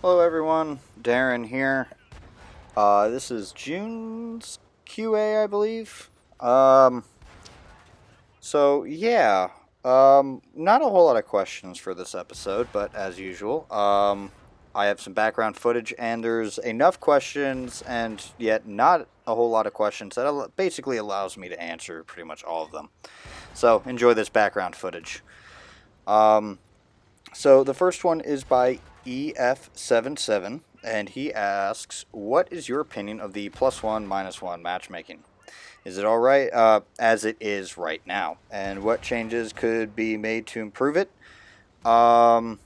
Hello everyone, Darren here. This is June's QA, I believe. Um, not a whole lot of questions for this episode, but as usual, I have some background footage and there's enough questions and yet not a whole lot of questions that basically allows me to answer pretty much all of them. So enjoy this background footage. Um, So the first one is by EF77, and he asks, "What is your opinion of the plus one minus one matchmaking? Is it all right as it is right now? And what changes could be made to improve it?" Um,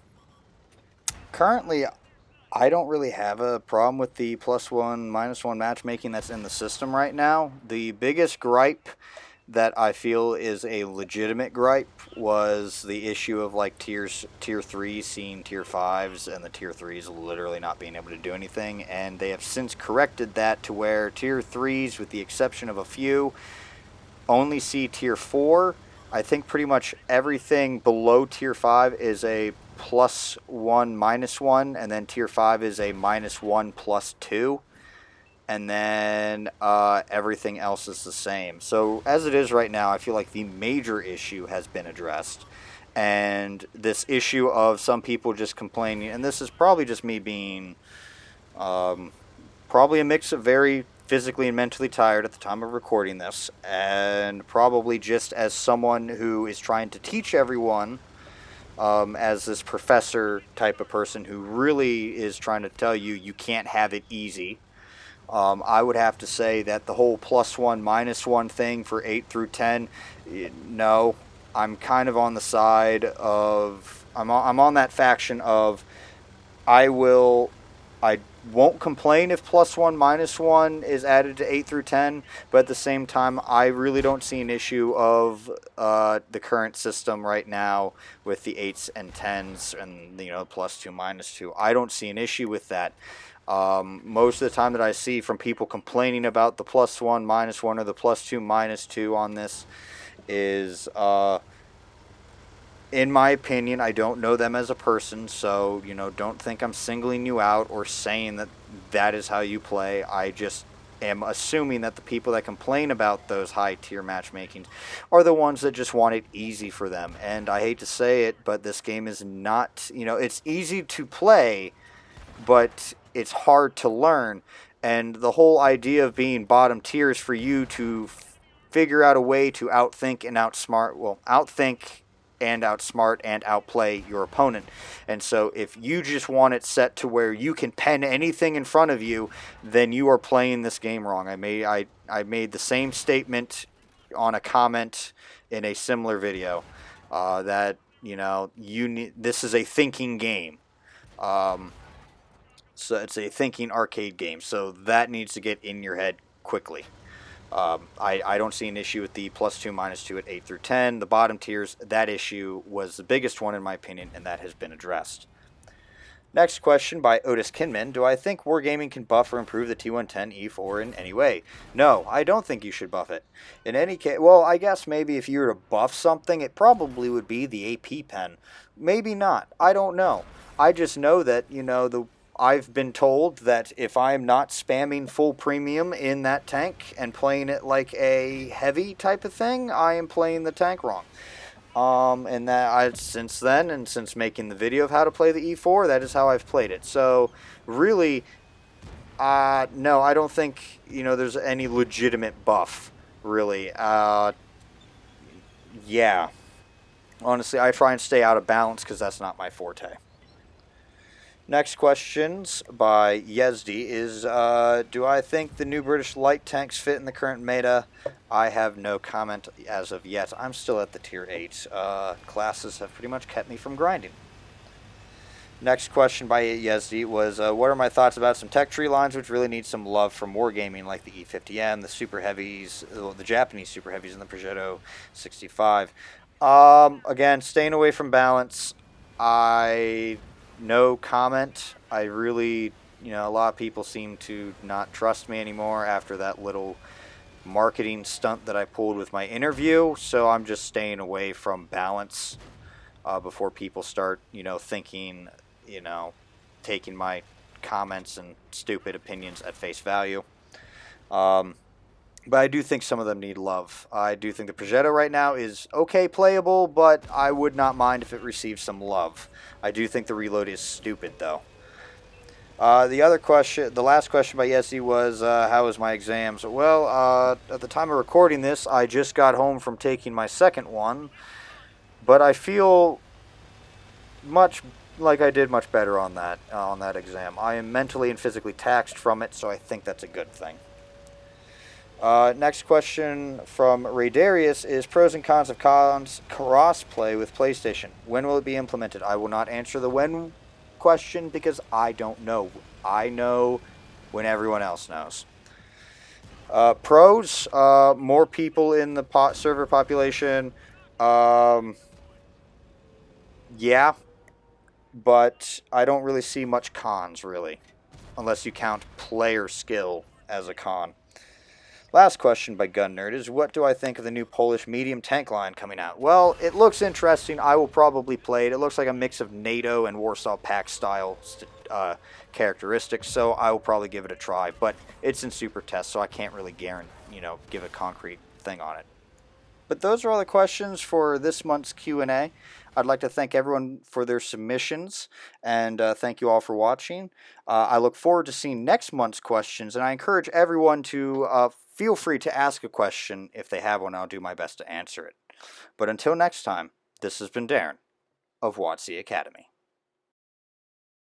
Currently, I don't really have a problem with the plus one minus one matchmaking that's in the system right now. The biggest gripe that I feel is a legitimate gripe was the issue of like tier threes seeing tier fives and the tier threes literally not being able to do anything, and they have since corrected that to where tier threes, with the exception of a few, only see tier four. I think pretty much everything below tier five is a plus one minus one, and then tier five is a minus one plus two, and then everything else is the same. So as it is right now, I feel like the major issue has been addressed, and this issue of some people just complaining, and this is probably just me being um, probably a mix of very physically and mentally tired at the time of recording this, and probably just as someone who is trying to teach everyone. As this professor type of person who really is trying to tell you you can't have it easy, I would have to say that the whole plus one minus one thing for 8 through 10, no, I'm kind of on the side of I'm on that faction of I will I won't complain if plus one minus one is added to 8 through 10, but at the same time, I really don't see an issue of the current system right now with the 8s and 10s and plus two minus two. I don't see an issue with that. Most of the time that I see from people complaining about the plus one minus one or the plus two minus two on this is, in my opinion, I don't know them as a person, so don't think I'm singling you out or saying that that is how you play. I just am assuming that the people that complain about those high tier matchmakings are the ones that just want it easy for them. And I hate to say it, but this game is not, it's easy to play, but it's hard to learn. And the whole idea of being bottom tier is for you to figure out a way to outthink and outthink and outsmart and outplay your opponent. And so if you just want it set to where you can pen anything in front of you, then you are playing this game wrong. I made the same statement on a comment in a similar video, that this is a thinking game. Um, so it's a thinking arcade game. So that needs to get in your head quickly. I don't see an issue with the plus two minus two at 8 through 10. The bottom tiers, that issue was the biggest one in my opinion, and that has been addressed. Next question by Otis Kinman. Do I think Wargaming can buff or improve the T110 E4 in any way? No, I don't think you should buff it. In any case, well, I guess maybe if you were to buff something, it probably would be the AP pen. Maybe not. I don't know. I just know that, I've been told that if I'm not spamming full premium in that tank and playing it like a heavy type of thing, I am playing the tank wrong. And that since then, and since making the video of how to play the E4, that is how I've played it. So, really, no, I don't think there's any legitimate buff. Really, yeah. Honestly, I try and stay out of balance because that's not my forte. Next questions by Yezdi is, do I think the new British light tanks fit in the current meta? I have no comment as of yet. I'm still at the tier 8. Classes have pretty much kept me from grinding. Next question by Yezdi was, what are my thoughts about some tech tree lines which really need some love from Wargaming, like the E50M, the Super Heavies, the Japanese Super Heavies, and the Peugeot 65? Again, staying away from balance. No comment. I really, a lot of people seem to not trust me anymore after that little marketing stunt that I pulled with my interview. So I'm just staying away from balance before people start, thinking, taking my comments and stupid opinions at face value. But I do think some of them need love. I do think the Progetto right now is okay playable, but I would not mind if it received some love. I do think the reload is stupid, though. The last question by Yessie was, how was my exams? Well, at the time of recording this, I just got home from taking my second one, but I feel much like I did much better on that exam. I am mentally and physically taxed from it, so I think that's a good thing. Next question from Ray Darius is pros and cons of crossplay with PlayStation. When will it be implemented? I will not answer the when question because I don't know. I know when everyone else knows. Pros, more people in the server population. Yeah, but I don't really see much cons, really, unless you count player skill as a con. Last question by Gun Nerd is, what do I think of the new Polish medium tank line coming out? Well, it looks interesting. I will probably play it. It looks like a mix of NATO and Warsaw Pact style characteristics, so I will probably give it a try. But it's in super test, so I can't really give a concrete thing on it. But those are all the questions for this month's Q&A. I'd like to thank everyone for their submissions, and thank you all for watching. I look forward to seeing next month's questions, and I encourage everyone to feel free to ask a question if they have one. I'll do my best to answer it. But until next time, this has been Darren of WotC Academy.